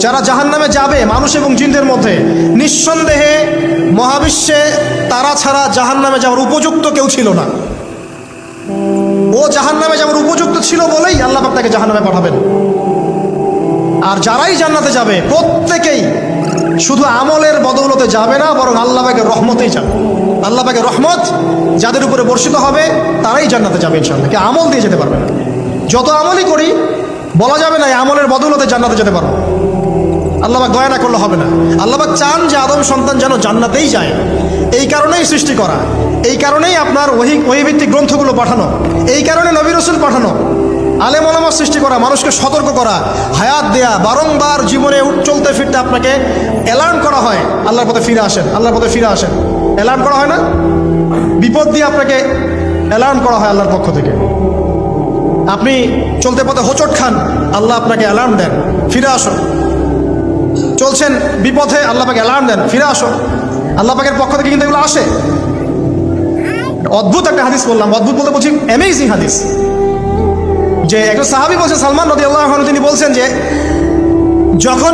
যারা জাহান্নামে যাবে মানুষ এবং জিনদের মধ্যে, নিঃসন্দেহে মহাবিশ্বে তারা ছাড়া জাহান্নামে যাওয়ার উপযুক্ত কেউ ছিল না। ও জাহান্নামে যাওয়ার উপযুক্ত ছিল বলেই আল্লাহ পাক তাকে জাহান্নামে পাঠাবেন। আর যারাই জান্নাতে যাবে প্রত্যেকেই শুধু আমলের বদৌলতে যাবে না, বরং আল্লাহ পাকের রহমতেই যাবে। আল্লাহ পাকের রহমত যাদের উপরে বর্ষিত হবে তারাই জান্নাতে যাবে ইনশাআল্লাহ। কে আমল দিয়ে যেতে পারবে না। যত আমলই করি বলা যাবে না এই আমলের বদৌলতে জান্নাতে যেতে পারবো। আল্লাহ পাক দয়া না করলে হবে না। আল্লাহ পাক চান যে আদম সন্তান যেন জান্নাতেই যায়। এই কারণেই সৃষ্টি করা, এই কারণেই আপনার ওহীভিত্তিক গ্রন্থগুলো পাঠানো, এই কারণে নবী রাসূল পাঠানো, আলেম ওলামা সৃষ্টি করা, মানুষকে সতর্ক করা, হায়াত দেয়া, বারংবার জীবনে চলতে ফিরতে আপনাকে অ্যালার্ম করা হয় আল্লাহর পথে ফিরে আসেন, আল্লাহর পথে ফিরে আসেন। অ্যালার্ম করা হয় না? বিপদ দিয়ে আপনাকে অ্যালার্ম করা হয় আল্লাহর পক্ষ থেকে। আপনি চলতে পথে হোঁচট খান, আল্লাহ আপনাকে অ্যালার্ম দেন, ফিরে আসো। চলছেন বিপথে, আল্লাহ পাকে অ্যালার্ম দেন, ফিরে আসো। আল্লাহ পাকের পক্ষ থেকে কিন্তু এগুলো আসে। অদ্ভুত একটা হাদিস বললাম, অদ্ভুত বলতে বলছি অ্যামেজিং হাদিস, যে একজন সাহাবী বলছেন, সালমান রাদিয়াল্লাহু আনহু, তিনি বলছেন যে যখন